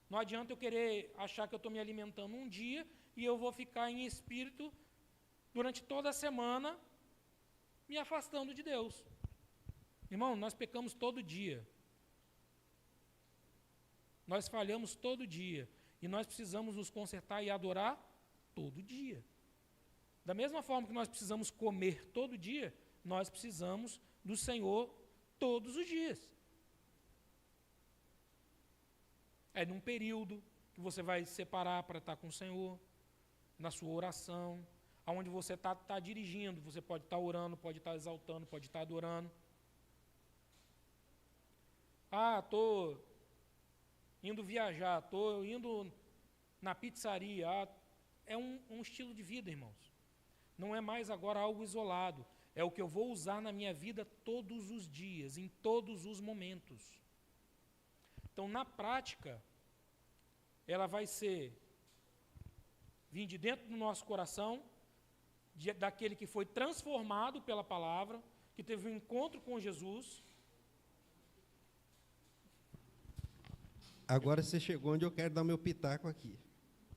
Não adianta eu querer achar que eu estou me alimentando um dia e eu vou ficar em espírito durante toda a semana me afastando de Deus. Irmão, nós pecamos todo dia. Nós falhamos todo dia. E nós precisamos nos consertar e adorar todo dia. Da mesma forma que nós precisamos comer todo dia, nós precisamos do Senhor todos os dias. É num período que você vai separar para estar com o Senhor, na sua oração, aonde você está dirigindo, você pode estar orando, pode estar exaltando, pode estar adorando. Estou indo viajar, estou indo na pizzaria. É um estilo de vida, irmãos. Não é mais agora algo isolado. É o que eu vou usar na minha vida todos os dias, em todos os momentos. Então, na prática, ela vai vir de dentro do nosso coração, daquele que foi transformado pela palavra, que teve um encontro com Jesus. Agora você chegou onde eu quero dar meu pitaco aqui.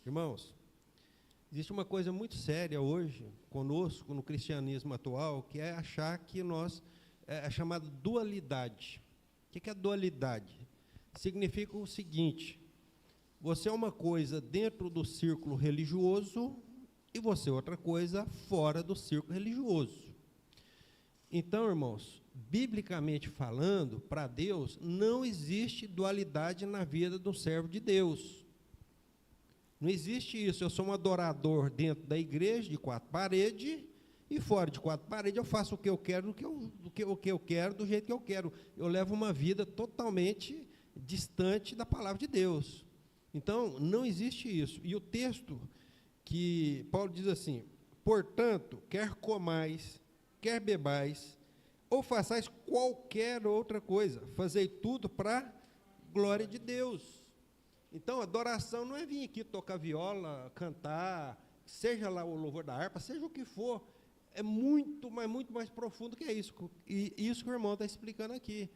Irmãos, existe uma coisa muito séria hoje, conosco, no cristianismo atual, que é achar que é chamada dualidade. O que é dualidade? Significa o seguinte: você é uma coisa dentro do círculo religioso e você é outra coisa fora do círculo religioso. Então, irmãos, biblicamente falando, para Deus, não existe dualidade na vida do servo de Deus. Não existe isso. Eu sou um adorador dentro da igreja, de 4 paredes, e fora de 4 paredes eu faço o que eu quero, do que eu quero, do jeito que eu quero. Eu levo uma vida totalmente distante da palavra de Deus. Então, não existe isso. E o texto que Paulo diz assim: portanto, quer comais, quer bebais, ou façais qualquer outra coisa, fazei tudo para glória de Deus. Então, adoração não é vir aqui tocar viola, cantar, seja lá o louvor da harpa, seja o que for. É muito mais profundo que isso. E isso que o irmão está explicando aqui.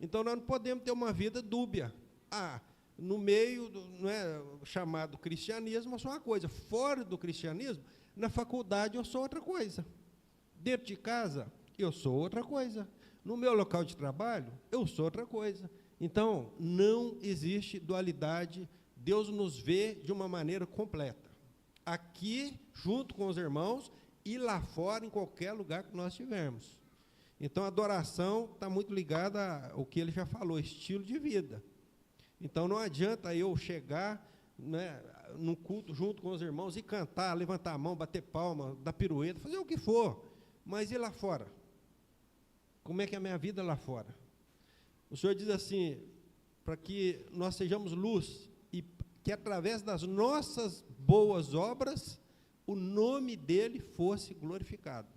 Então, nós não podemos ter uma vida dúbia. No meio do chamado cristianismo, eu sou uma coisa. Fora do cristianismo, na faculdade, eu sou outra coisa. Dentro de casa, eu sou outra coisa. No meu local de trabalho, eu sou outra coisa. Então, não existe dualidade. Deus nos vê de uma maneira completa. Aqui, junto com os irmãos, e lá fora, em qualquer lugar que nós estivermos. Então, a adoração está muito ligada ao que ele já falou, estilo de vida. Então, não adianta eu chegar num culto junto com os irmãos e cantar, levantar a mão, bater palma, dar pirueta, fazer o que for. Mas e lá fora? Como é que é a minha vida lá fora? O Senhor diz assim, para que nós sejamos luz e que através das nossas boas obras o nome dele fosse glorificado.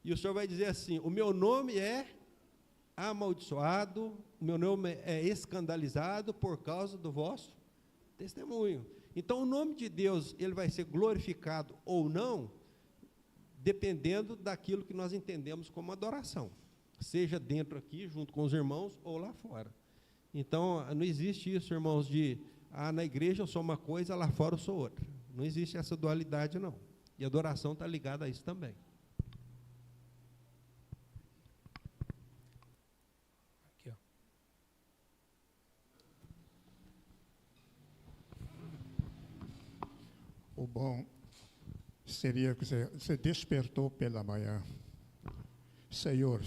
E o Senhor vai dizer assim: o meu nome é amaldiçoado, o meu nome é escandalizado por causa do vosso testemunho. Então, o nome de Deus, ele vai ser glorificado ou não, dependendo daquilo que nós entendemos como adoração, seja dentro aqui, junto com os irmãos, ou lá fora. Então, não existe isso, irmãos, na igreja eu sou uma coisa, lá fora eu sou outra. Não existe essa dualidade, não. E a adoração está ligada a isso também. Aqui, ó. O bom seria que você despertou pela manhã. Senhor,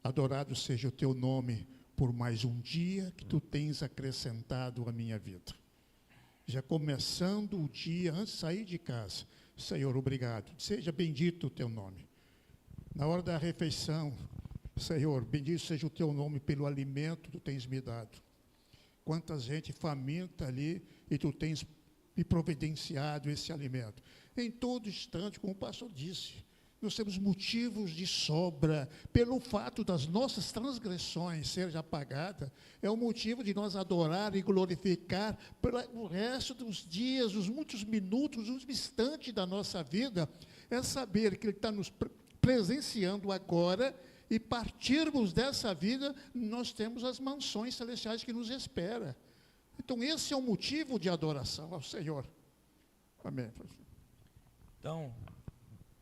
adorado seja o teu nome por mais um dia que tu tens acrescentado à minha vida. Já começando o dia, antes de sair de casa, Senhor, obrigado. Seja bendito o teu nome. Na hora da refeição, Senhor, bendito seja o teu nome pelo alimento que tu tens me dado. Quanta gente faminta ali e tu tens me providenciado esse alimento. Em todo instante, como o pastor disse, nós temos motivos de sobra, pelo fato das nossas transgressões serem apagadas, é o motivo de nós adorar e glorificar pelo resto dos dias, os muitos minutos, os instantes da nossa vida, é saber que Ele está nos presenciando agora, e partirmos dessa vida, nós temos as mansões celestiais que nos esperam. Então, esse é o motivo de adoração ao Senhor. Amém. Então,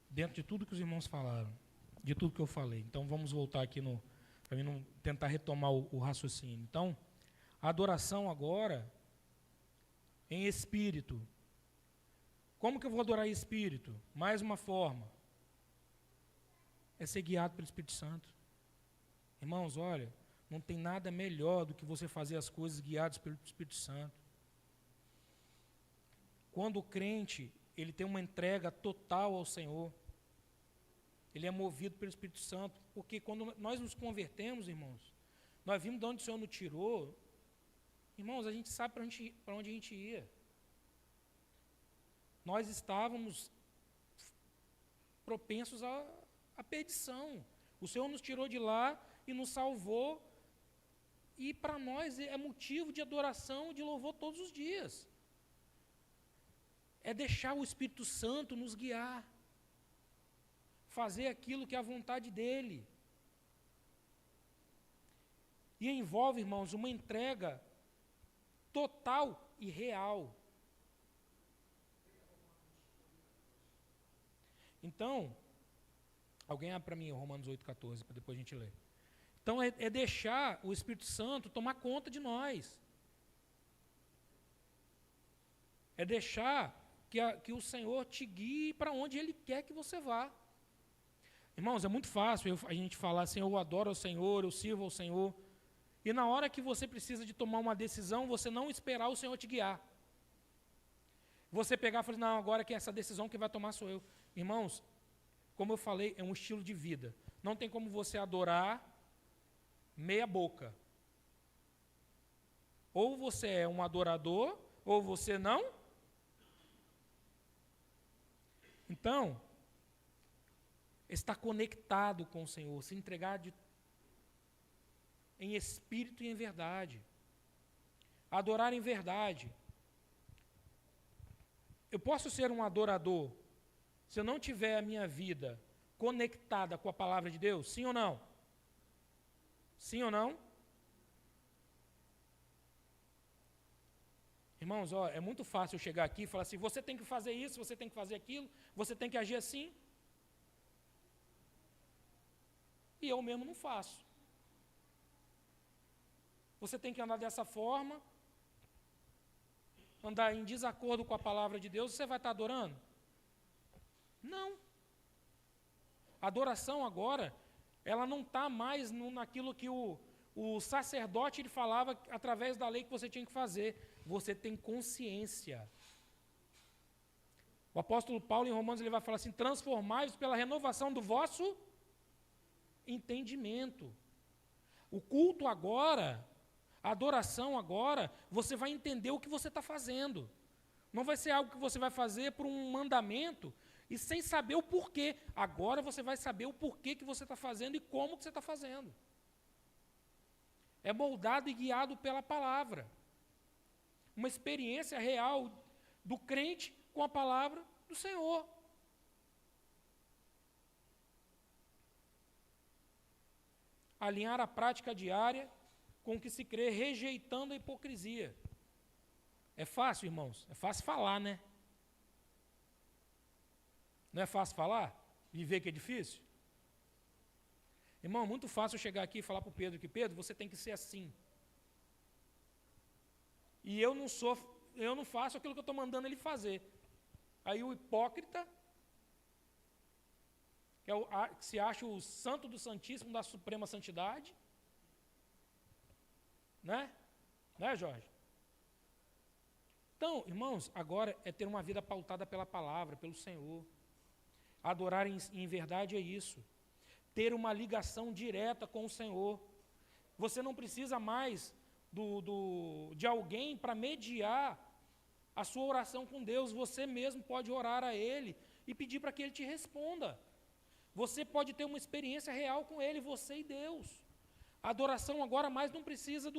dentro de tudo que os irmãos falaram, de tudo que eu falei, então vamos voltar aqui para mim não tentar retomar o raciocínio. Então, A adoração agora em espírito. Como que eu vou adorar em espírito? Mais uma forma. É ser guiado pelo Espírito Santo. Irmãos, olha, não tem nada melhor do que você fazer as coisas guiadas pelo Espírito Santo. Quando o crente, ele tem uma entrega total ao Senhor, ele é movido pelo Espírito Santo, porque quando nós nos convertemos, irmãos, nós vimos de onde o Senhor nos tirou, irmãos, a gente sabe para onde a gente ia. Nós estávamos propensos à perdição. O Senhor nos tirou de lá e nos salvou, e para nós é motivo de adoração e de louvor todos os dias. É deixar o Espírito Santo nos guiar, fazer aquilo que é a vontade dEle. E envolve, irmãos, uma entrega total e real. Então, alguém abre para mim Romanos 8,14, para depois a gente ler. Então, é deixar o Espírito Santo tomar conta de nós. É deixar que o Senhor te guie para onde Ele quer que você vá. Irmãos, é muito fácil a gente falar assim, eu adoro ao Senhor, eu sirvo ao Senhor. E na hora que você precisa de tomar uma decisão, você não esperar o Senhor te guiar. Você pegar e falar, não, agora que essa decisão que vai tomar sou eu. Irmãos, como eu falei, é um estilo de vida. Não tem como você adorar meia boca. Ou você é um adorador, ou você não. Então, estar conectado com o Senhor, se entregar em espírito e em verdade. Adorar em verdade. Eu posso ser um adorador se eu não tiver a minha vida conectada com a palavra de Deus? Sim ou não? Sim ou não? Irmãos, ó, é muito fácil eu chegar aqui e falar assim, você tem que fazer isso, você tem que fazer aquilo, você tem que agir assim. E eu mesmo não faço. Você tem que andar dessa forma, andar em desacordo com a palavra de Deus, você vai estar adorando? Não. A adoração agora, ela não está mais naquilo que o sacerdote ele falava através da lei que você tinha que fazer. Você tem consciência. O apóstolo Paulo, em Romanos, ele vai falar assim, transformai-vos pela renovação do vosso entendimento. O culto agora, a adoração agora, você vai entender o que você está fazendo. Não vai ser algo que você vai fazer por um mandamento e sem saber o porquê. Agora você vai saber o porquê que você está fazendo e como que você está fazendo. É moldado e guiado pela palavra. Uma experiência real do crente com a palavra do Senhor. Alinhar a prática diária com o que se crê, rejeitando a hipocrisia. É fácil, irmãos? É fácil falar, né? Não é fácil falar? Viver que é difícil? Irmão, é muito fácil eu chegar aqui e falar para o Pedro que, Pedro, você tem que ser assim. E eu não faço aquilo que eu estou mandando ele fazer. Aí o hipócrita, que se acha o santo do santíssimo da suprema santidade, né? Né, Jorge? Então, irmãos, agora é ter uma vida pautada pela palavra, pelo Senhor. Adorar em verdade é isso. Ter uma ligação direta com o Senhor. Você não precisa mais de alguém para mediar a sua oração com Deus. Você mesmo pode orar a Ele e pedir para que Ele te responda. Você pode ter uma experiência real com Ele, você e Deus. A adoração agora mais não precisa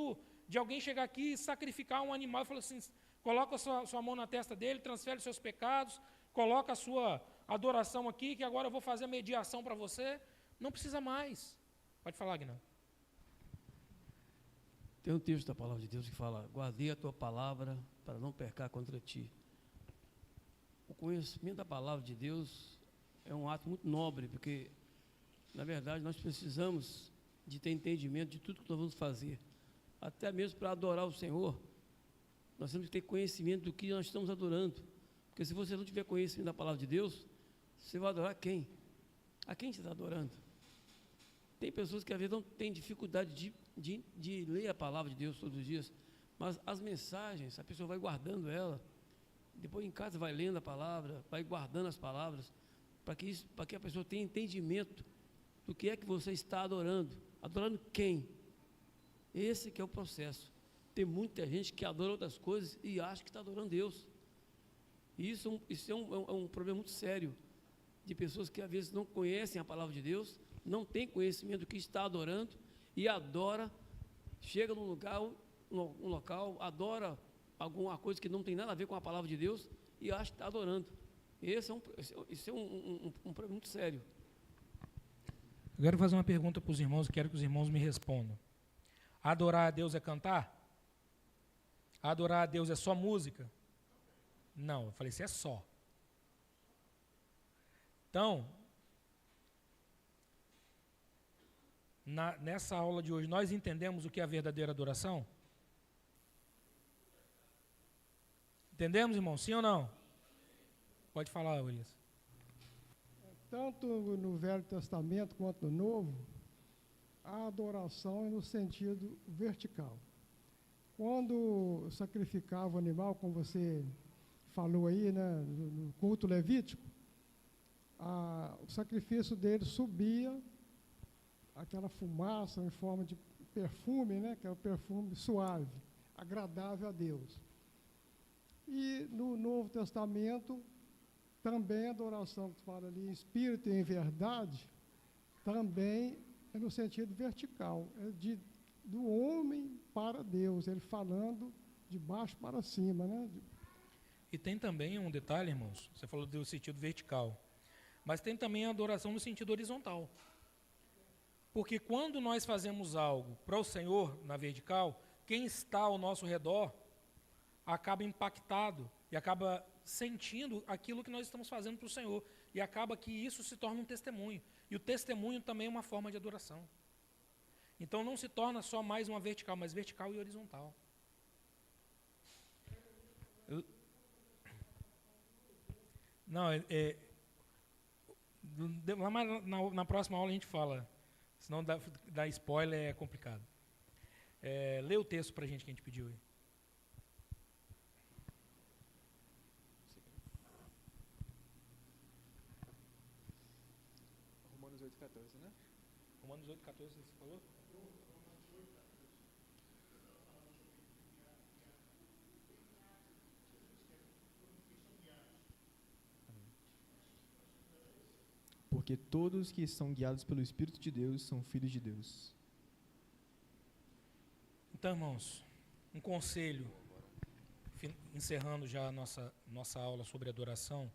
de alguém chegar aqui e sacrificar um animal e falar assim, coloca a sua mão na testa dele, transfere os seus pecados, coloca a sua adoração aqui, que agora eu vou fazer a mediação para você. Não precisa mais. Pode falar, Aguinaldo. Tem um texto da palavra de Deus que fala, guardei a tua palavra para não pecar contra ti. O conhecimento da palavra de Deus é um ato muito nobre, porque, na verdade, nós precisamos de ter entendimento de tudo que nós vamos fazer. até mesmo para adorar o Senhor, nós temos que ter conhecimento do que nós estamos adorando. Porque se você não tiver conhecimento da palavra de Deus, você vai adorar quem? A quem você está adorando? Tem pessoas que às vezes não têm dificuldade de ler a palavra de Deus todos os dias, mas as mensagens, a pessoa vai guardando ela, depois em casa vai lendo a palavra, vai guardando as palavras, para que a pessoa tenha entendimento do que é que você está adorando. Adorando quem? Esse que é o processo. Tem muita gente que adora outras coisas e acha que está adorando Deus. E isso é um problema muito sério, de pessoas que às vezes não conhecem a palavra de Deus, não têm conhecimento do que está adorando e adora, chega num local, adora alguma coisa que não tem nada a ver com a palavra de Deus e acha que está adorando. Isso é um problema muito sério. Eu quero fazer uma pergunta para os irmãos e quero que os irmãos me respondam. Adorar a Deus é cantar? Adorar a Deus é só música? Não, eu falei, isso é só. Então, nessa aula de hoje, nós entendemos o que é a verdadeira adoração? Entendemos, irmão? Sim ou não? Pode falar, Urias. Tanto no Velho Testamento quanto no Novo, a adoração é no sentido vertical. Quando sacrificava o animal, como você falou aí, né, no culto levítico, o sacrifício dele subia aquela fumaça em forma de perfume, né, que é o perfume suave, agradável a Deus. E no Novo Testamento, também a adoração que fala ali em espírito e em verdade, também é no sentido vertical, é do homem para Deus, ele falando de baixo para cima, né? E tem também um detalhe, irmãos, você falou do sentido vertical, mas tem também a adoração no sentido horizontal. Porque quando nós fazemos algo para o Senhor na vertical, quem está ao nosso redor acaba impactado e acaba sentindo aquilo que nós estamos fazendo para o Senhor. E acaba que isso se torna um testemunho. E o testemunho também é uma forma de adoração. Então não se torna só mais uma vertical, mas vertical e horizontal. Na próxima aula a gente fala, senão dar spoiler é complicado. Lê o texto para a gente que a gente pediu aí. Romanos 8,14, né? Romanos 8,14, você falou? Porque todos que são guiados pelo Espírito de Deus são filhos de Deus. Então, irmãos, um conselho, encerrando já a nossa aula sobre adoração.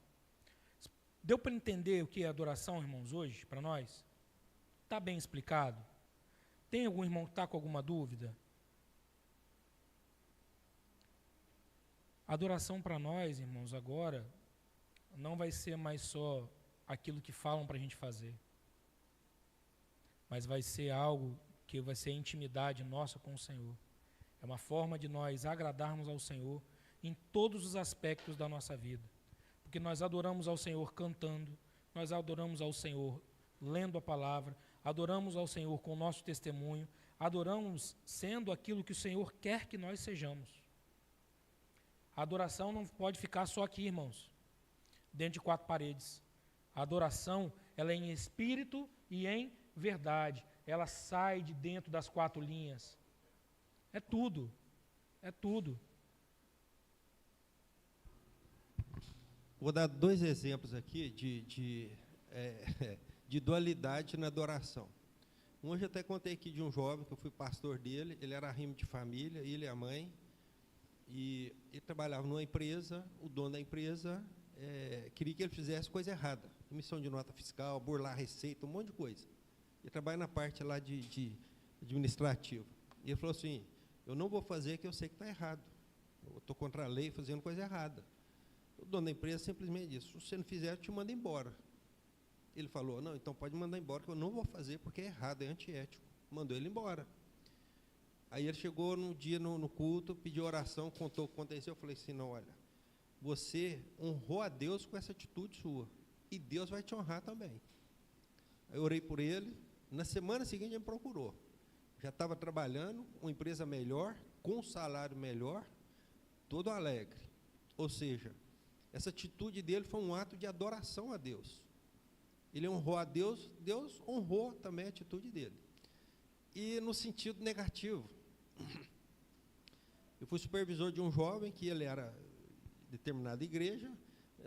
Deu para entender o que é adoração, irmãos, hoje, para nós? Está bem explicado? Tem algum irmão que está com alguma dúvida? Adoração para nós, irmãos, agora, não vai ser mais só aquilo que falam para a gente fazer, mas vai ser algo que vai ser intimidade nossa com o Senhor. É uma forma de nós agradarmos ao Senhor em todos os aspectos da nossa vida. Porque nós adoramos ao Senhor cantando, nós adoramos ao Senhor lendo a palavra, adoramos ao Senhor com o nosso testemunho, adoramos sendo aquilo que o Senhor quer que nós sejamos. A adoração não pode ficar só aqui, irmãos, dentro de quatro paredes. A adoração, ela é em espírito e em verdade. Ela sai de dentro das quatro linhas. É tudo. É tudo. Vou dar dois exemplos aqui de dualidade na adoração. Hoje eu até contei aqui de um jovem, que eu fui pastor dele, ele era arrimo de família, ele e a mãe, e ele trabalhava numa empresa, o dono da empresa queria que ele fizesse coisa errada, emissão de nota fiscal, burlar a receita, um monte de coisa. Ele trabalha na parte lá de administrativa. E ele falou assim, eu não vou fazer que eu sei que está errado. Eu estou contra a lei fazendo coisa errada. O dono da empresa simplesmente disse, se você não fizer, eu te mando embora. Ele falou, não, então pode mandar embora, que eu não vou fazer porque é errado, é antiético. Mandou ele embora. Aí ele chegou num dia no culto, pediu oração, contou o que aconteceu. Eu falei assim, não, olha, você honrou a Deus com essa atitude sua. E Deus vai te honrar também. Aí eu orei por ele. Na semana seguinte ele me procurou. Já estava trabalhando, uma empresa melhor, com um salário melhor, todo alegre. Ou seja, essa atitude dele foi um ato de adoração a Deus. Ele honrou a Deus, Deus honrou também a atitude dele. E no sentido negativo, eu fui supervisor de um jovem que ele era de determinada igreja,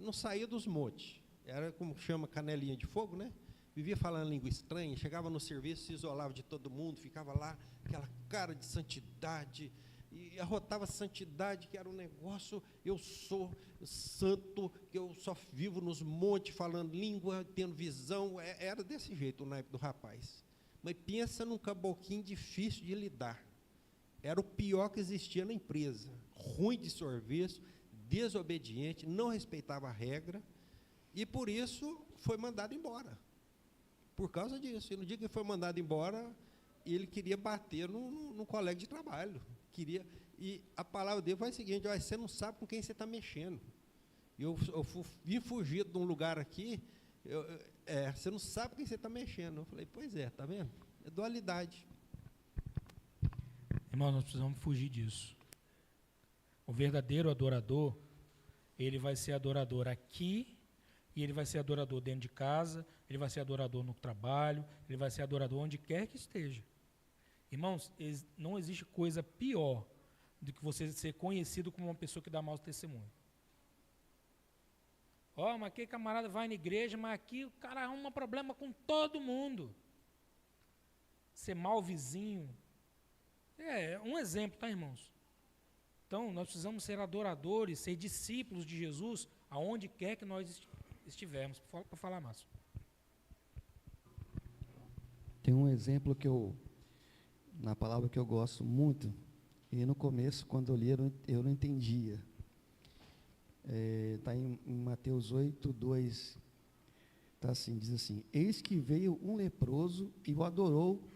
não saía dos montes, era como chama canelinha de fogo, né? Vivia falando língua estranha, chegava no serviço, se isolava de todo mundo, ficava lá, aquela cara de santidade, e arrotava santidade, que era um negócio, eu sou santo, que eu só vivo nos montes, falando língua, tendo visão, era desse jeito o naipe do rapaz. Mas pensa num caboquinho difícil de lidar. Era o pior que existia na empresa. Ruim de serviço, desobediente, não respeitava a regra, e por isso foi mandado embora. Por causa disso. E no dia que ele foi mandado embora, ele queria bater no colega de trabalho. E a palavra dele foi a seguinte: olha, você não sabe com quem você está mexendo. Eu vim fugir de um lugar aqui, você não sabe com quem você está mexendo. Eu falei, pois é, está vendo? É dualidade. Irmão, nós precisamos fugir disso. O verdadeiro adorador, ele vai ser adorador aqui, e ele vai ser adorador dentro de casa, ele vai ser adorador no trabalho, ele vai ser adorador onde quer que esteja. Irmãos, não existe coisa pior do que você ser conhecido como uma pessoa que dá mau testemunho. Ó, mas aquele camarada vai na igreja, mas aqui o cara arruma problema com todo mundo. Ser mau vizinho. É um exemplo, tá, irmãos? Então, nós precisamos ser adoradores, ser discípulos de Jesus, aonde quer que nós estivermos. Para falar, Márcio. Tem um exemplo na palavra que eu gosto muito, e no começo, quando eu li, eu não entendia. Está em Mateus 8, 2, diz assim, eis que veio um leproso e o adorou,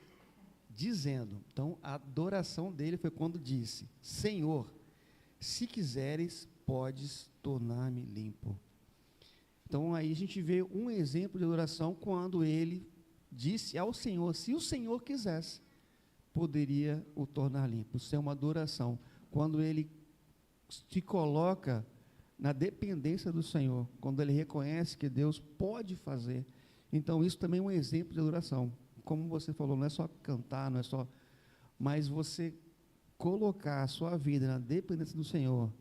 dizendo, então a adoração dele foi quando disse, Senhor, se quiseres, podes tornar-me limpo. Então aí a gente vê um exemplo de adoração quando ele disse ao Senhor, se o Senhor quisesse, poderia o tornar limpo. Isso é uma adoração. Quando ele se coloca na dependência do Senhor, quando ele reconhece que Deus pode fazer. Então isso também é um exemplo de adoração. Como você falou, não é só cantar, não é só... Mas você colocar a sua vida na dependência do Senhor,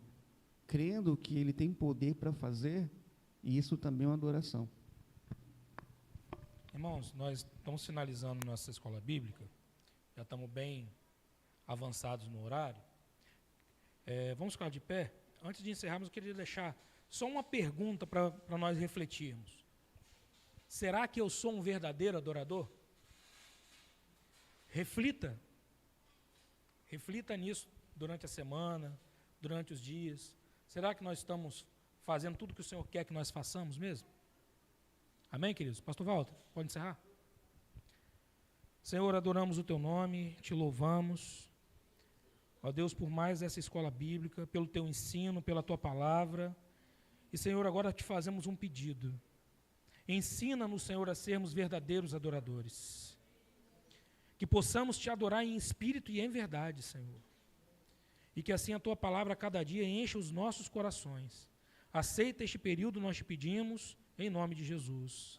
crendo que Ele tem poder para fazer, isso também é uma adoração. Irmãos, nós estamos finalizando nossa escola bíblica, já estamos bem avançados no horário. Vamos ficar de pé? Antes de encerrarmos, eu queria deixar só uma pergunta para nós refletirmos. Será que eu sou um verdadeiro adorador? Reflita nisso durante a semana, durante os dias. Será que nós estamos fazendo tudo que o Senhor quer que nós façamos mesmo? Amém, queridos? Pastor Walter, pode encerrar? Senhor, adoramos o Teu nome, Te louvamos. Ó Deus, por mais essa escola bíblica, pelo Teu ensino, pela Tua palavra. E, Senhor, agora Te fazemos um pedido. Ensina-nos, Senhor, a sermos verdadeiros adoradores. Que possamos Te adorar em espírito e em verdade, Senhor. E que assim a Tua palavra a cada dia encha os nossos corações. Aceita este período, nós Te pedimos, em nome de Jesus.